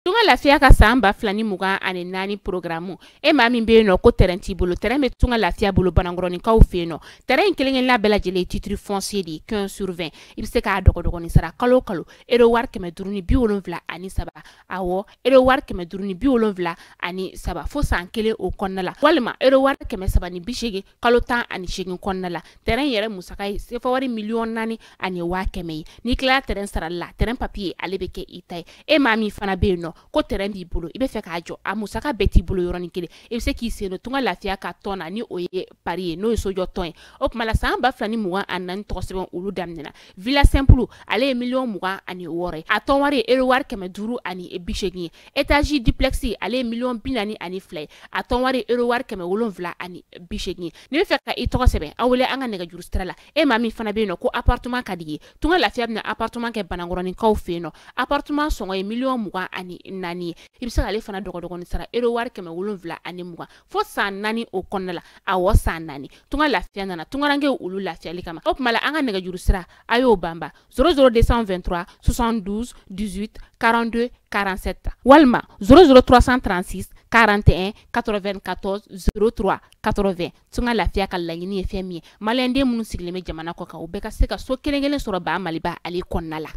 Tunga lafiya ka san 2024 programme e maa min be no ko terrain ti bolo terrain be tunga lafiya bolo banangoroni kaw fe no terrain kelen la bela jele titre foncier di 15 sur 20 ibse ka dogo ni sara kalo ero war keme duruni bi wolonvla ani saba awo ero war keme duruni bi wolonvla ani saba fo san kele o konnala walma ero war keme saba ni bishege kalo tan ani shegin konnala terrain yere musaka se fa wari million nani ani wa keme ni kla terrain sara la terrain papier alebeke itay e maa min fana be no ko terrain bi bolo ibe fe ka jo a musaka beti bolo yoroni kele ibe se ki se no tunga lafiya ka tona ni oye pari no so jo ton o kuma la san ba flani mugan anan to seben ulu damnena villa simple ale million mugan ani wore a ton wari ero war keme duru ani bishegi etage duplexi ale million binani ani flay a ton wari ero war keme wolonvla ani bishegi ni be fe ka i to seben awle anga nega juru strala e mami fana be no ko appartement kadigi tunga lafiya na appartement ke banangoroni kaw fe no appartement songo e million mugan ani nani ibisa ale fana dogo ni sara ero war keme wolonvla ani mugan fo san nani o konnala awo san nani tunga lafiya nana tunga range ulu lafiya likama op mala anga nega juru sira ayo bamba 00223 72 18 42 47 walma 00336 41 94 03 80 tunga lafiya ka lagini femi malende munu sigleme jamana ko ka ubeka seka so kelengele soro ba maliba ali konnala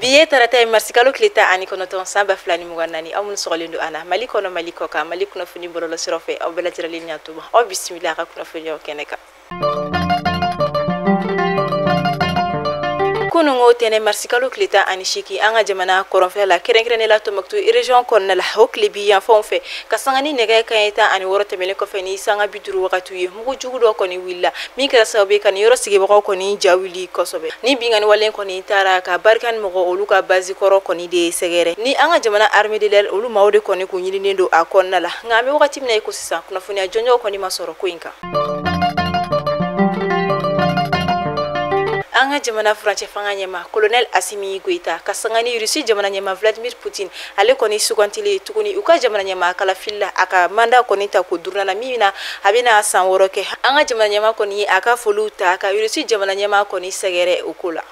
biye tarata e marsikalo klita ani kono ton samba flani muganani amun soglindo ana maliko no maliko ka maliko no funi borolo sirofe o bela tira linya tuba o bismillah ka kuno funi o keneka kunu ngotene marsikalo klita ani shiki anga jamana koronfe la kerenkrene la tomaktu region konna la hoklibi ya fonfe kasangani nega kayeta ani worote mele ko feni sanga biduru wakatu ye mugo jugudo ko ni willa mi kala sabe kan yoro sigi bako ko ni jawili kosobe ni bingani walen ko ni tara ka barkan mugo oluka bazi koro ko ni de segere ni anga jamana army de lel olu mawde ko ni ko nyini nendo akonna la ngame wakati mina ko sisa kuna funi ajonyo ko ni masoro ko inka anga jamana France fanga nyema colonel Assimi Goïta kasangani Russie jamana nyema Vladimir Putin ale koni sugantili tukuni uka jamana nyema kala filla aka manda koni ta ko durna na mina abina san woroke anga jamana nyema koni aka foluta aka Russie jamana nyema koni segere ukula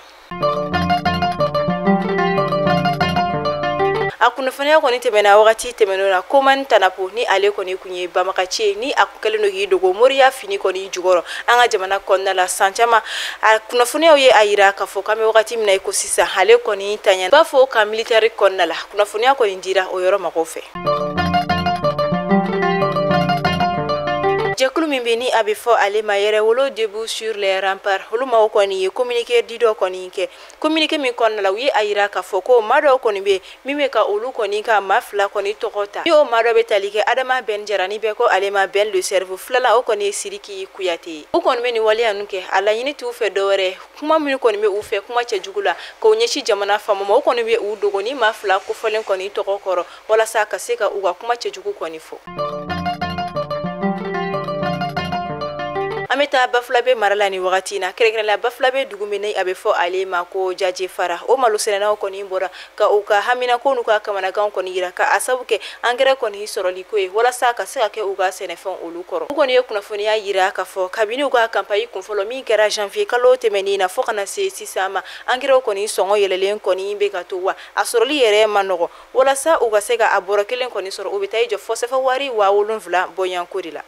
akuna fanya ko ni temena wakati temenona koman tanapo ni ale ko ni kunye bamakachi ni akukele no hidogo moria fini ko ni jugoro anga jamana konna la sanchama akuna fanya ye ayira ka fo kame wakati mina ikosisa ale ko ni tanya bafo ka military konna la kuna fanya ko ndira oyoro makofe Jekulu mimbeni abifo ale mayere wolo debout sur les remparts holu ma ko ni communiquer dido ko ni ke communiquer mi kon la wi ayira ka foko mado ko ni be mime ka olu ko ni ka mafla ko ni tokota yo mado be talike adama ben jarani be ko ale ma ben le cerveau flala o ko ni siriki kuyate o ko ni wali anuke ala yini tu fe dore kuma mi ko ni me u fe kuma che jugula ko nyeshi jamana famo mo ko ni be u dogo ni mafla ko folen ko ni tokokoro wala saka seka uga kuma che jugu ko ni fo ameta baflabe marala ni wakati na kerekere la baflabe dugumene abefo ale mako jaje fara o malusena na ko ni mbora ka uka hamina ko nuka kamana kan ko ni ira ka asabuke angere ko ni soroli ko wala saka saka ke uga senefon olukoro ko ni kuna foni ya ira ka fo kabini uga campagne kun folo mi kera janvier kalo temeni na fo kana se sisama angere ko ni songo yelelen ko ni be ka towa asoroli yere manogo wala sa uga sega aboro kelen ko ni soro ubitayi jo fo sefa wari wa wolon vla boyan kurila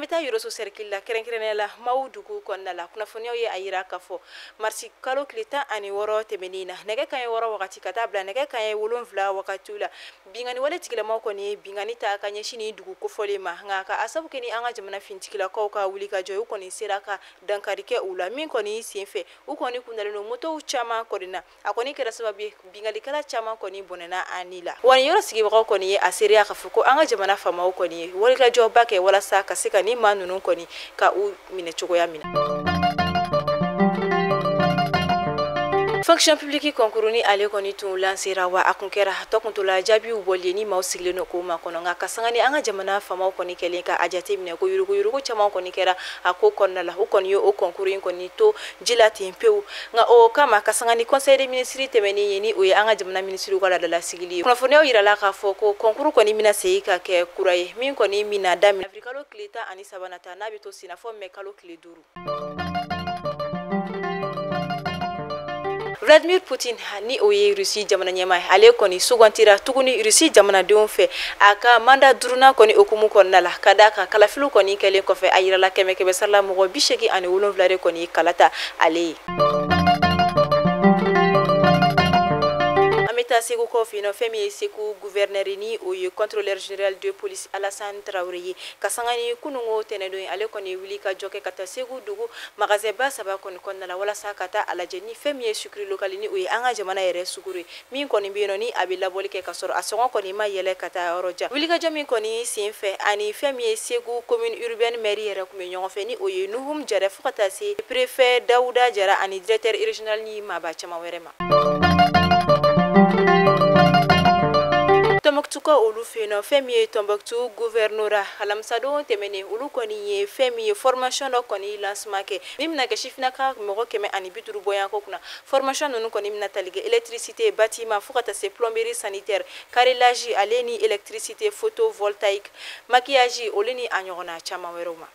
ameta yoro so serkilla kerenkerenela mawdugu konnala kuna fonyo ye ayira kafo marsi kalo klita ani woro temenina nege kan woro wakati katabla nege kan wolon vla wakatula bingani wale tikila mako ni bingani ta kanye shini dugu ko folema ngaka asabu keni anga jamana fintikila ko ka wuli ka joy ko ni siraka dankarike ula min ko ni sinfe u ko ni kundaleno moto uchama korina akoni kera sababu bingali kala chama ko ni bonena anila wani yoro sigi ko ni asiria kafo ko anga jamana fama ko ni wali ka joba ke wala saka sika ni manunu ko ni ka u mine chogo ya mina fonction publique concours ni ale koni tun lancera wa akunkera to kuntola jabi ubole ni maw sigleno ko ma kono nga kasangani anga jamana fama koni kelen ka ajate mine ko yurugo chama koni kera ako konnala o koni yo o concours koni to jilati peu nga o kama kasangani conseil des ministres temeni yeni o anga jamana ministre ko la dala sigili kono fone o yirala ka foko concours koni mina seika ke kuraye min koni mina dami afrikalo klita ani sabanata nabito sina fo me kalo kleduru. Vladimir Putin ni oye Russie jamana nyama ale koni sugantira tuguni Russie jamana don fe aka manda duruna koni okumu konnala kadaka kala filu koni kele ko fe ayira la keme kebe sala mo bisheki ani wolon vlare koni kalata ale Ameta segu ko fino femi seku gouverneur ni oye contrôleur général de police Alassane Traoré kasangani kunungo tenedo ale koni wili ka joke kata segu dugu magasin ba saba koni konnala wala sakata ala jeni femi sukri lokalini oye anga jamana yere sukuri min koni bino ni abila bolike kasoro asongo koni ma yele kata roja wili ka jami koni sinfe ani femi segu commune urbaine mairie yere kumi nyongo feni oye nuhum jare fukata si préfet Daouda Jara ani directeur régional ni maba chama werema Tombouctou olu feno femi Tombouctou gouvernora halamsado temene olu koni femi formation no koni lancement ke mimna ke chifna ka moko keme ani bituru boyan ko kuna formation no koni mna talige électricité bâtiment fukata se plomberie sanitaire carrelage aleni électricité photovoltaïque maquillage oleni anyona chama weroma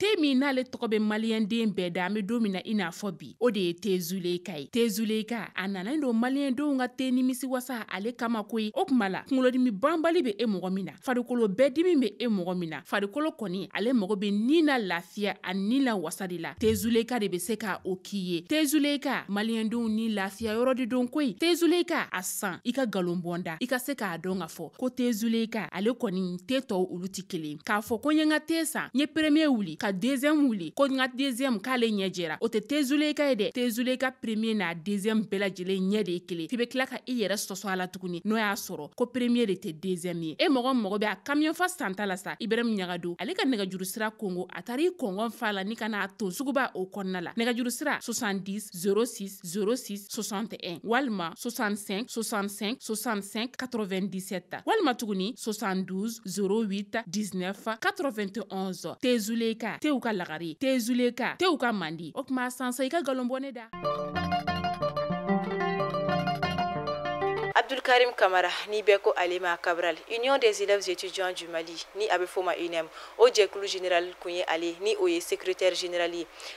Temi n'ale tokobe malien den beda me domina ina fobi o de Tezuleka anana ndo malien do nga teni misi wasa ale kama koi okmala ngolodi mi bambali be e mogomina farikolo bedimi be e mogomina farikolo koni ale mogobe nina lafia anila wasadila Tezuleka de be seka okiye Tezuleka malien do ni lafia yorodi don koi Tezuleka asan ika galombonda ika seka adonga fo ko Tezuleka ale koni teto ulutikele ka fo konyenga tesa nye premier wuli ka deuxième wuli ko nga deuxième kale nyejera o te Tezuleka ede Tezuleka premier na deuxième bela jele nyede kele tibe klaka iyere soso ala tukuni no ya soro ko premier de te deuxième e mogo be a camion fa santala sa ibrahim nyagado ale ka nega jurusira Congo atari Congo fala ni kana to suguba o konnala nega jurusira 70 06 06 61 walma 65 65 65 97 walma tukuni 72 08 19 91 Tezuleka teuka lagari Tezuleka teuka mandi okma sansa ika galombone da Abdul Karim Kamara ni beko Alema Cabral Union des élèves étudiants du Mali ni abefoma UNEM o jekulu général kunye ali ni oye secrétaire général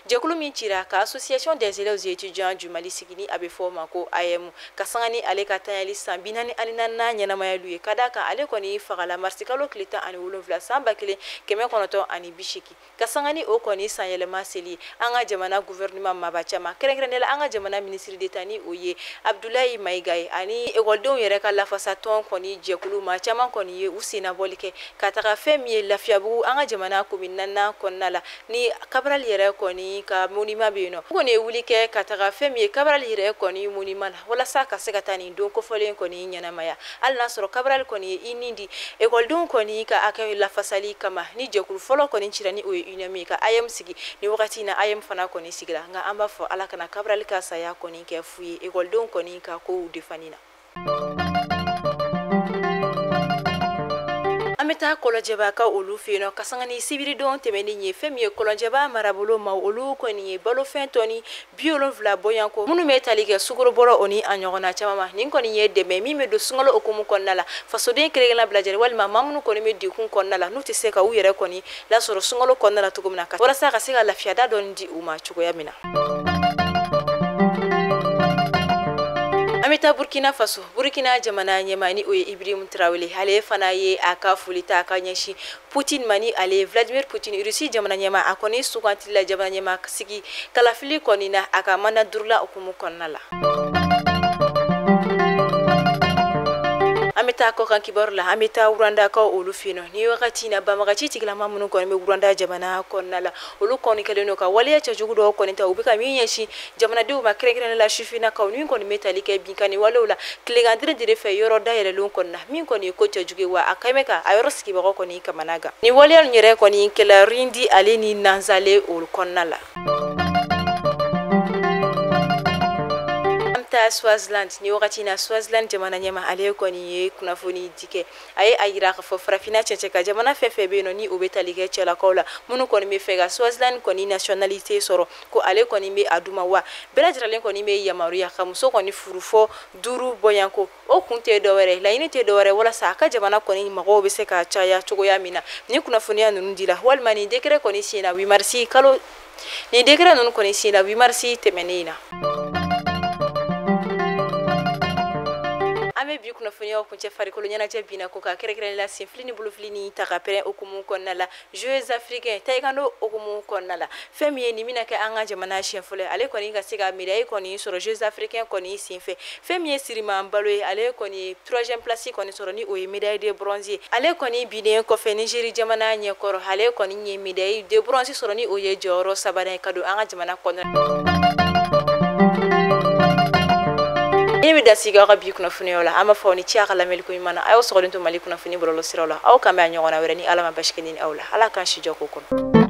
jekulu min tira ka association des élèves étudiants du Mali sigini abefoma ko AM kasangani ale katayali sambinani aninana nyana mayaluye kadaka ale koni fagala marsikalo klita ani wolonvla samba kile keme konoto ani bishiki kasangani o koni sanyelema seli anga jamana gouvernement mabachama kerenkerenela anga jamana ministre d'état ni oye Abdoulaye Maïgaye ani Golden yere ka la fasa ton koni jekulu ma chama koni ye usina bolike kataka femi lafiabu anga jamana kuminana konnala ni Cabral yere koni ka monima bino koni wulike kataka femi Cabral yere koni monima wala saka sekatani don ko folen koni nyana maya al nasro Cabral koni inindi e Golden koni ka aka la fasali kama ni jekulu folo koni chirani o unami ka ayam sigi ni wakati na ayam fana koni sigla nga amba fo alaka na Cabral ka saya koni ke fuyi e Golden koni ka ko defanina Ameta kolonjeba ka olu feno kasangani sibiri don temeni nye femi kolonjeba marabolo ma olu koni balo fentoni biolon vla boyanko munu metalige sugoro boro oni anyogona chamama nin koni ye deme mi me do sungalo okumu konnala fasoden keregela blajere walma mamunu koni me dikun konnala nuti seka u yere koni la soro sungalo konnala tugumna ka wala saka sega lafiya da don di uma chugoya mina Amita Burkina jamana nyemani oye Ibrahim Traoré ale fana ye aka fulita aka nyashi Putin mani ale Vladimir Putin Russie jamana nyema akoni sugantila jamana nyema sigi kalafili konina aka mana durla okumu konnala Ameta ko kan kibarla ameta uranda ko olufino ni wakati na bamagachi tigla mamunu ko me uranda jamana konnala olu koni keleno ka waliya chajugu do ko nita ubika minyeshi jamana du makrekre la shifina ka ni ko metalike binkani walola klegandire dire fe yoro dayele lon konna min ko ni ko chajugu wa akameka ayoroski ba ko ni kamanaga ni waliya nyere ko ni kela rindi aleni nanzale ol konnala la Swaziland ni wagati na Swaziland jamana ɲɛma ale kɔni ye kunnafoni di kɛ a ye a yira k'a fɔ farafina cɛncɛn ka jamana fɛn fɛn bɛ yen nɔ ni o bɛ tali kɛ cɛlakaw la minnu kɔni bɛ fɛ ka Swaziland kɔni nationalité sɔrɔ ko ale kɔni bɛ a d'u ma wa bɛɛ lajɛlen kɔni bɛ yamaruya ka muso kɔni furu fɔ 5 bɔɲanko o kun tɛ dɔwɛrɛ laɲini tɛ dɔwɛrɛ walasa a ka jamana kɔni mɔgɔw bɛ se ka caya cogoya min na ni kunnafoniya ninnu dira walima ni décret kɔni senna 8 mars kalo ni décret ninnu kɔni senna 8 mars tɛmɛnen na. Ame bi kunnafoniyaw kuncɛ farikolo ɲɛnajɛ bina ko ka kɛrɛkɛrɛn la senfili ni bolofili ni ta ka pɛrɛn okumu kɔnɔna la Jeux africains taekwondo okumu kɔnɔna la fɛn min ye nin bɛna kɛ an ka jamana siɲɛ fɔlɔ ale kɔni ka se ka médaille kɔni sɔrɔ Jeux africains kɔni senfɛ fɛn min ye Siriman Balo ye ale kɔni ye 3e place kɔni sɔrɔ ni o ye médaille de bronze ye ale kɔni binnen kɔfɛ Nigeria jamana ɲɛkɔrɔ ale kɔni ye médaille de bronze sɔrɔ ni o ye jɔyɔrɔ 3nan ye ka don an ka jamana kɔnɔ. Ni bɛ da sigi aw ka bi kunnafoniyaw la an b'a fɔ aw ni ce a ka lamɛnli ko ɲuman na a y'aw sɔgɔlen to Mali kunnafoni bɔlɔlɔ siraw la aw kan bɛ a ɲɔgɔnna wɛrɛ ni Ala ma basi kɛ ni aw la Ala k'an si jɔ k'o kɔnɔ.